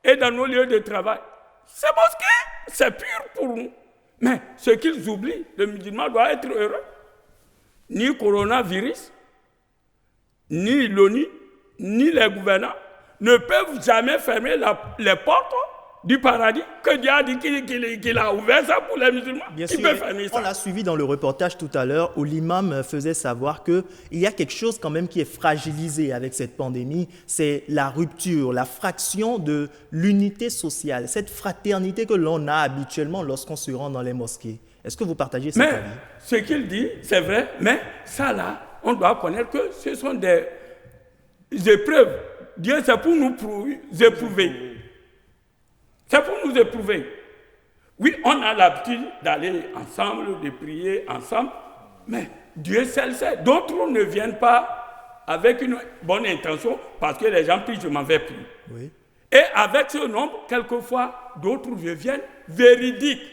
Speaker 9: Et dans nos lieux de travail. Ces mosquées, c'est pur pour nous. Mais ce qu'ils oublient, le musulman doit être heureux. Ni coronavirus, ni l'ONU, ni les gouvernants ne peuvent jamais fermer les portes du paradis que Dieu a dit qu'il a ouvert ça pour les musulmans.
Speaker 1: Bien sûr, on l'a suivi dans le reportage tout à l'heure où l'imam faisait savoir qu'il y a quelque chose quand même qui est fragilisé avec cette pandémie, c'est la rupture, la fraction de l'unité sociale, cette fraternité que l'on a habituellement lorsqu'on se rend dans les mosquées. Est-ce que vous partagez cet avis?
Speaker 9: Ce qu'il dit, c'est vrai, mais ça là, on doit connaître que ce sont des épreuves. Dieu, c'est pour nous éprouver. C'est pour nous éprouver. Oui, on a l'habitude d'aller ensemble, de prier ensemble, mais Dieu seul sait. D'autres ne viennent pas avec une bonne intention parce que les gens prient, je m'en vais prier.
Speaker 1: Oui.
Speaker 9: Et avec ce nombre, quelquefois, d'autres viennent véridiques.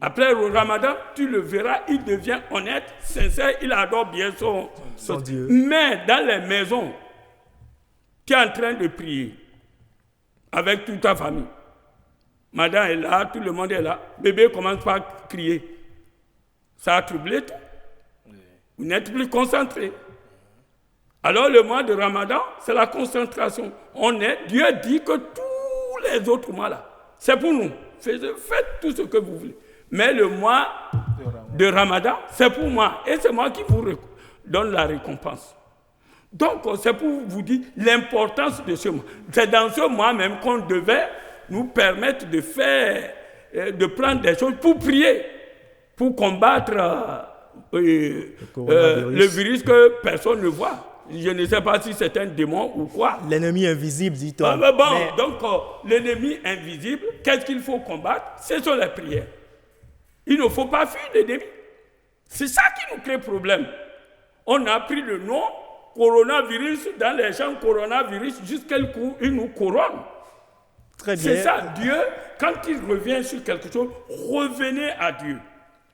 Speaker 9: Après le Ramadan, tu le verras, il devient honnête, sincère, il adore bien son
Speaker 1: Dieu.
Speaker 9: Mais dans les maisons, tu es en train de prier avec toute ta famille. Madame est là, tout le monde est là. Bébé commence par crier. Ça a troublé tout. Vous n'êtes plus concentré. Alors le mois de Ramadan, c'est la concentration. Dieu dit que tous les autres mois là, c'est pour nous. Faites tout ce que vous voulez. Mais le mois de Ramadan, c'est pour moi. Et c'est moi qui vous donne la récompense. Donc, c'est pour vous dire l'importance de ce mois. C'est dans ce mois même qu'on devait nous permettre de prendre des choses pour prier, pour combattre le virus que personne ne voit. Je ne sais pas si c'est un démon ou quoi.
Speaker 1: L'ennemi invisible, dit-on.
Speaker 9: Donc, l'ennemi invisible, qu'est-ce qu'il faut combattre? Ce sont les prières. Il ne faut pas fuir l'ennemi. C'est ça qui nous crée problème. On a pris le nom coronavirus dans les champs coronavirus jusqu'à ce qu'il nous couronne.
Speaker 1: Très bien.
Speaker 9: C'est ça, Dieu, quand il revient sur quelque chose, revenez à Dieu.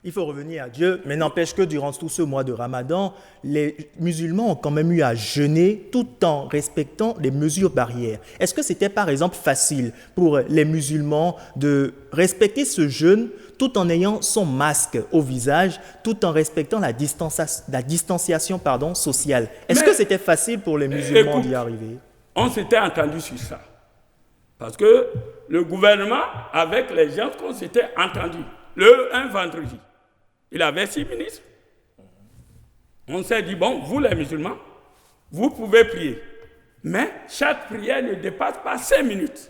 Speaker 1: Il faut revenir à Dieu, mais n'empêche que durant tout ce mois de Ramadan, les musulmans ont quand même eu à jeûner tout en respectant les mesures barrières. Est-ce que c'était par exemple facile pour les musulmans de respecter ce jeûne tout en ayant son masque au visage, tout en respectant la distanciation sociale? Est-ce que c'était facile pour les musulmans d'y arriver?
Speaker 9: On s'était entendu sur ça. Parce que le gouvernement, avec les gens qu'on s'était entendu, un vendredi, il avait 6 ministres. On s'est dit, bon, vous les musulmans, vous pouvez prier. Mais chaque prière ne dépasse pas 5 minutes.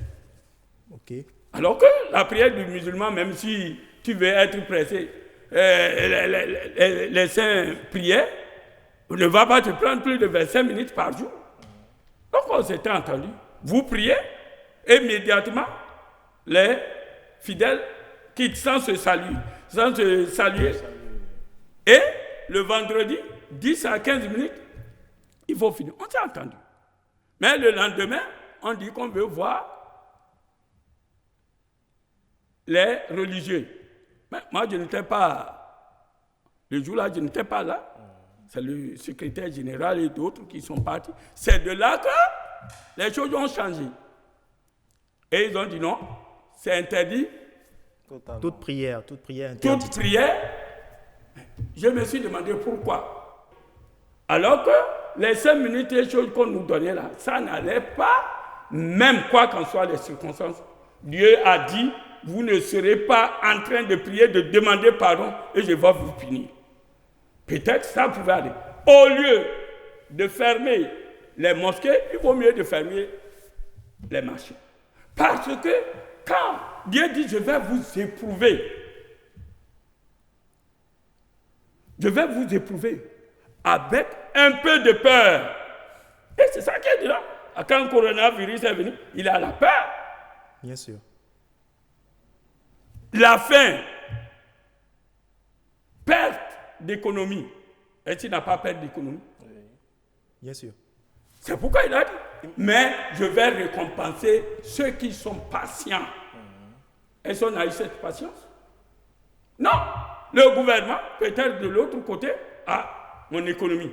Speaker 1: Okay.
Speaker 9: Alors que la prière du musulman, même si tu veux être pressé, les 5 prières ne va pas te prendre plus de 25 minutes par jour. Donc on s'était entendu. Vous priez, immédiatement, les fidèles quittent sans se saluer. Et le vendredi, 10 à 15 minutes, il faut finir. On s'est entendu. Mais le lendemain, on dit qu'on veut voir les religieux. Mais moi, je n'étais pas... Le jour-là, je n'étais pas là. C'est le secrétaire général et d'autres qui sont partis. C'est de là que les choses ont changé. Et ils ont dit non, c'est interdit.
Speaker 1: Toute prière interdite.
Speaker 9: Toute prière. Je me suis demandé pourquoi. Alors que les 5 minutes et choses qu'on nous donnait là, ça n'allait pas, même quoi qu'en soient les circonstances. Dieu a dit, vous ne serez pas en train de prier, de demander pardon, et je vais vous punir. Peut-être ça pouvait aller. Au lieu de fermer les mosquées, il vaut mieux de fermer les marchés. Parce que quand Dieu dit je vais vous éprouver, avec un peu de peur. Et c'est ça qu'il dit là. Quand le coronavirus est venu, il a la peur.
Speaker 1: Bien sûr.
Speaker 9: La faim, perte d'économie. Est-ce qu'il n'a pas perte d'économie?
Speaker 1: Oui. Bien sûr.
Speaker 9: C'est pourquoi il a dit, mais je vais récompenser ceux qui sont patients. Est-ce qu'on a eu cette patience? Non. Le gouvernement, peut-être de l'autre côté, a mon économie.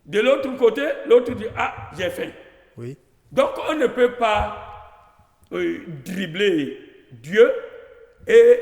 Speaker 9: De l'autre côté, l'autre dit, ah, j'ai faim.
Speaker 1: Oui.
Speaker 9: Donc on ne peut pas dribbler Dieu et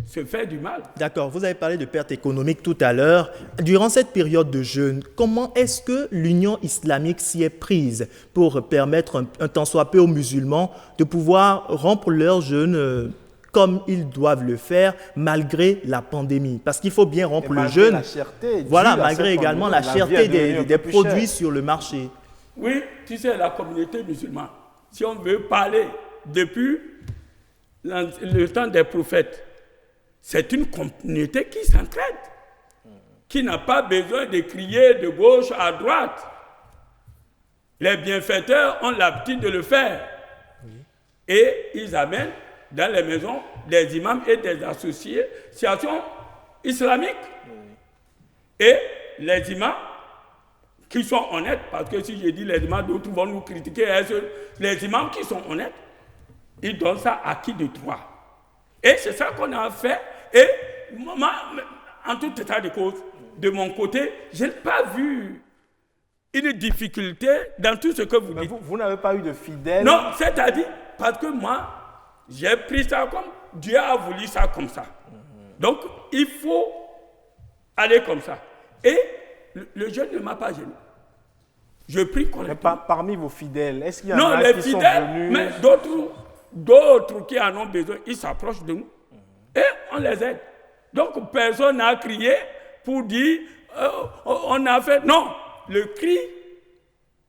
Speaker 9: se faire du mal.
Speaker 3: D'accord, vous avez parlé de perte économique tout à l'heure. Durant cette période de jeûne, comment est-ce que l'Union islamique s'y est prise pour permettre un tant soit peu aux musulmans de pouvoir rompre leur jeûne comme ils doivent le faire malgré la pandémie? Parce qu'il faut bien rompre le jeûne.
Speaker 1: La cherté,
Speaker 3: voilà, malgré également la cherté des produits sur le marché.
Speaker 9: Oui, tu sais, la communauté musulmane, si on veut parler depuis le temps des prophètes, c'est une communauté qui s'entraide, qui n'a pas besoin de crier de gauche à droite. Les bienfaiteurs ont l'habitude de le faire. Oui. Et ils amènent dans les maisons des imams et des associations islamiques. Oui. Et les imams qui sont honnêtes, parce que si je dis les imams, d'autres vont nous critiquer, les imams qui sont honnêtes, ils donnent ça à qui de droit. Et c'est ça qu'on a fait. Et en tout état de cause, de mon côté, je n'ai pas vu une difficulté dans tout ce que vous dites.
Speaker 1: Vous n'avez pas eu de fidèles?
Speaker 9: Non, c'est-à-dire, parce que moi, j'ai pris ça comme Dieu a voulu ça comme ça. Donc, il faut aller comme ça. Et le jeûne ne m'a pas gêné. Je prie correctement.
Speaker 1: Mais parmi vos fidèles, est-ce qu'il y en a qui sont venus?
Speaker 9: Mais d'autres qui en ont besoin, ils s'approchent de nous. Et on les aide. Donc, personne n'a crié pour dire on a fait. Non, le cri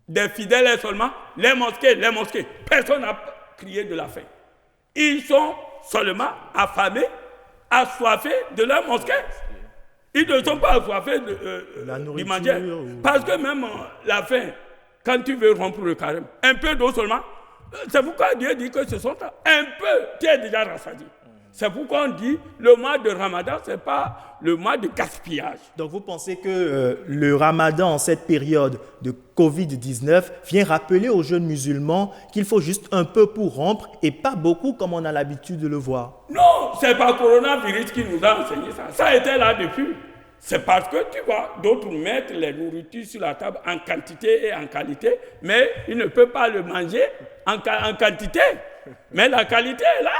Speaker 9: des fidèles est seulement les mosquées, les mosquées. Personne n'a crié de la faim. Ils sont seulement affamés, assoiffés de leur mosquée. Ils ne sont pas assoiffés du manger. Parce que même la faim, quand tu veux rompre le carême, un peu d'eau seulement, c'est pourquoi Dieu dit que ce sont un peu, tu es déjà rassasié. C'est pourquoi on dit le mois de Ramadan, ce n'est pas le mois de gaspillage.
Speaker 3: Donc vous pensez que le Ramadan, en cette période de Covid-19, vient rappeler aux jeunes musulmans qu'il faut juste un peu pour rompre et pas beaucoup comme on a l'habitude de le voir?
Speaker 9: Non, ce n'est pas le coronavirus qui nous a enseigné ça. Ça était là depuis. C'est parce que tu vois, d'autres mettent les nourritures sur la table en quantité et en qualité, mais ils ne peuvent pas le manger en quantité. Mais la qualité est là.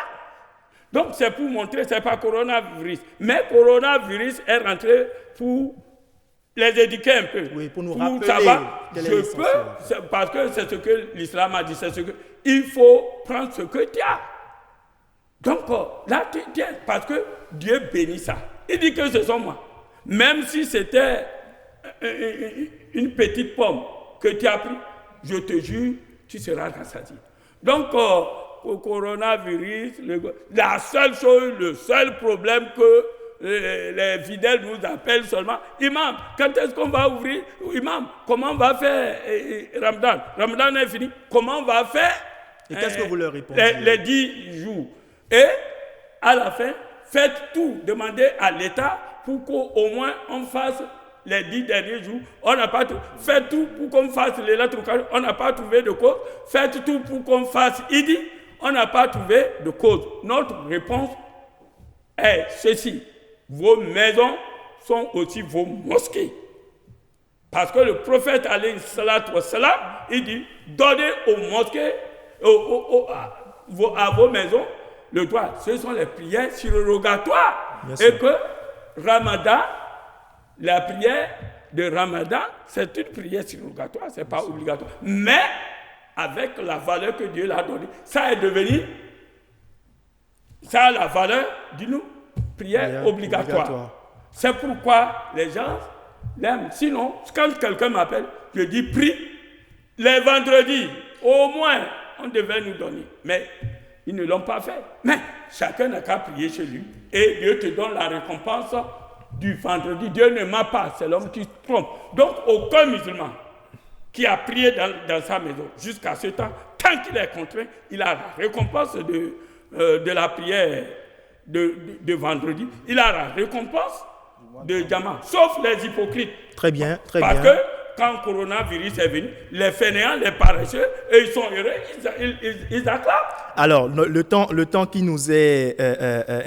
Speaker 9: Donc c'est pour montrer, ce n'est pas coronavirus. Mais coronavirus est rentré pour les éduquer un peu.
Speaker 3: Oui, pour nous rappeler
Speaker 9: savoir, je peux, parce que c'est ce que l'islam a dit, c'est ce que il faut prendre ce que tu as. Donc là, parce que Dieu bénit ça. Il dit que ce sont moi. Même si c'était une petite pomme que tu as pris, je te jure, tu seras rassasié. Donc, au coronavirus, la seule chose, le seul problème que les fidèles nous appellent seulement, imam, quand est-ce qu'on va ouvrir? Imam, comment on va faire Ramadan? Ramadan est fini. Comment on va faire?
Speaker 3: Et qu'est-ce que vous leur répondez?
Speaker 9: Les 10 jours. Et à la fin, faites tout, demandez à l'État pour qu'au moins on fasse les 10 derniers jours. On n'a pas tout. Faites tout pour qu'on fasse les lettres. On n'a pas trouvé de cause. Faites tout pour qu'on fasse Idi. On n'a pas trouvé de cause. Notre réponse est ceci. Vos maisons sont aussi vos mosquées. Parce que le prophète alayhi salatu wa salam, il dit, donnez aux mosquées, à vos maisons, le droit. Ce sont les prières surrogatoires. Et que Ramadan, la prière de Ramadan, c'est une prière surrogatoire, ce n'est pas obligatoire. Mais avec la valeur que Dieu l'a donnée, ça est devenu, ça a la valeur d'une prière obligatoire. C'est pourquoi les gens Sinon, quand quelqu'un m'appelle, je dis prie. Les vendredis, au moins, on devait nous donner. Mais ils ne l'ont pas fait. Mais chacun n'a qu'à prier chez lui. Et Dieu te donne la récompense du vendredi. Dieu ne ment pas, c'est l'homme qui se trompe. Donc, aucun musulman qui a prié dans sa maison jusqu'à ce temps, tant qu'il est contraint, il a la récompense de la prière de vendredi. Il a la récompense de Jama, sauf les hypocrites.
Speaker 1: Très bien, très
Speaker 9: bien. Parce que quand le coronavirus est venu, les fainéants, les paresseux, ils sont heureux, ils acclament.
Speaker 1: Alors, le temps qui nous est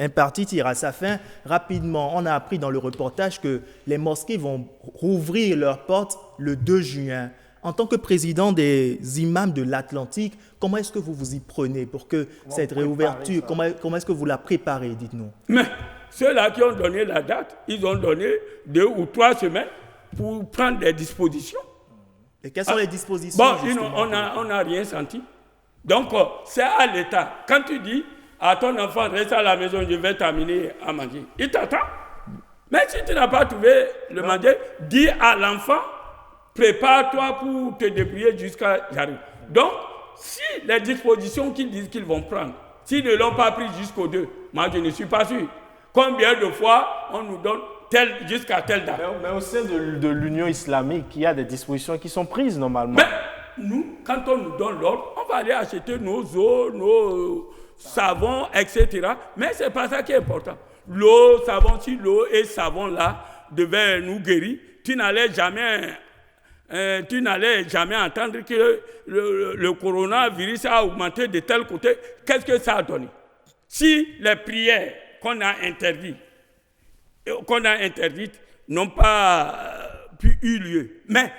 Speaker 1: imparti tire à sa fin. Rapidement, on a appris dans le reportage que les mosquées vont rouvrir leurs portes le 2 juin. En tant que président des imams de l'Atlantique, comment est-ce que vous vous y prenez pour que cette réouverture, comment est-ce que vous la préparez, dites-nous?
Speaker 9: Mais ceux-là qui ont donné la date, ils ont donné 2 ou 3 semaines pour prendre des dispositions.
Speaker 1: Et quelles sont les dispositions?
Speaker 9: On n'a rien senti. Donc, c'est à l'État. Quand tu dis à ton enfant, reste à la maison, je vais t'amener à manger, il t'attend. Mais si tu n'as pas trouvé le manger, dis à l'enfant, prépare-toi pour te débrouiller jusqu'à j'arrive. Donc, si les dispositions qu'ils disent qu'ils vont prendre, s'ils ne l'ont pas pris jusqu'au 2, moi je ne suis pas sûr. Combien de fois on nous donne jusqu'à telle date?
Speaker 1: Mais au sein de l'Union islamique, il y a des dispositions qui sont prises normalement.
Speaker 9: Mais nous, quand on nous donne l'ordre, on va aller acheter nos eaux, nos savons, etc. Mais ce n'est pas ça qui est important. L'eau, savon, si l'eau et savon là devaient nous guérir, tu n'allais jamais entendre que le coronavirus a augmenté de tel côté. Qu'est-ce que ça a donné? Si les prières qu'on a interdites n'ont pas pu eu lieu, mais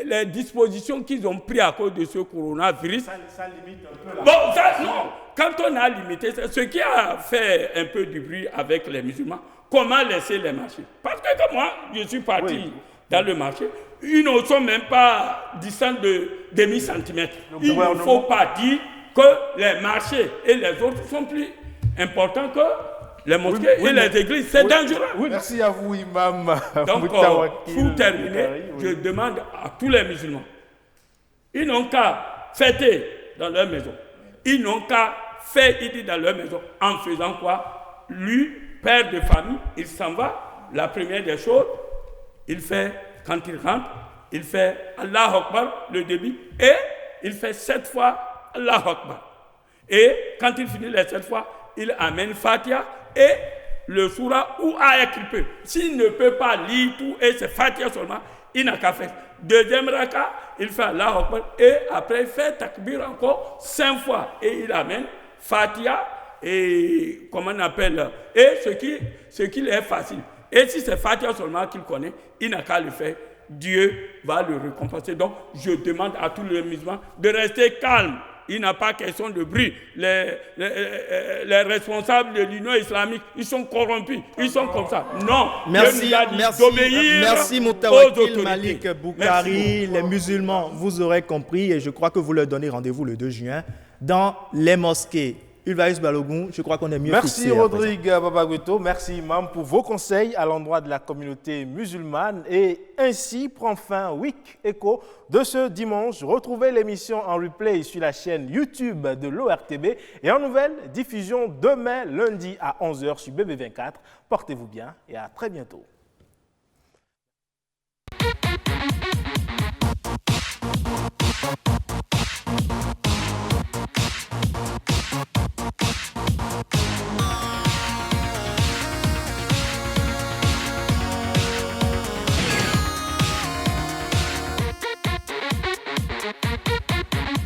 Speaker 9: les dispositions qu'ils ont prises à cause de ce coronavirus... Ça limite un peu la... Bon, ça, non. Quand on a limité, ce qui a fait un peu du bruit avec les musulmans, comment laisser les marchés? Parce que comme moi, je suis parti dans le marché, ils ne sont même pas distants de demi-centimètre. Il ne faut pas dire que les marchés et les autres sont plus importants que les mosquées et les églises. C'est dangereux.
Speaker 1: Merci à vous, Imam.
Speaker 9: Donc, pour terminer, je demande à tous les musulmans, ils n'ont qu'à fêter dans leur maison. Ils n'ont qu'à faire Idi dans leur maison en faisant quoi? Lui, père de famille, il s'en va. La première des choses, il fait, quand il rentre, il fait Allah Akbar, le début, et il fait 7 fois Allah Akbar. Et quand il finit les 7 fois, il amène Fatiha et le surah ou ayat qu'il peut. S'il ne peut pas lire tout et c'est Fatiha seulement, il n'a qu'à faire. Deuxième raka, il fait Allah Akbar et après il fait takbir encore 5 fois et il amène Fatiha et comment on appelle, et ce qui est facile. Et si c'est Fatiha seulement qu'il connaît, il n'a qu'à le faire. Dieu va le récompenser. Donc, je demande à tous les musulmans de rester calmes. Il n'a pas question de bruit. Les responsables de l'Union islamique, ils sont corrompus. Ils sont comme ça. Non.
Speaker 1: Merci Moutawakil Malik Boukari. Les musulmans, vous aurez compris et je crois que vous leur donnez rendez-vous le 2 juin dans les mosquées. Ulvaïs Balogun, je crois qu'on est mieux fixé.
Speaker 20: Merci Rodrigue Babagueto, merci Imam pour vos conseils à l'endroit de la communauté musulmane. Et ainsi prend fin Week Echo de ce dimanche. Retrouvez l'émission en replay sur la chaîne YouTube de l'ORTB et en nouvelle diffusion demain lundi à 11h sur BB24. Portez-vous bien et à très bientôt.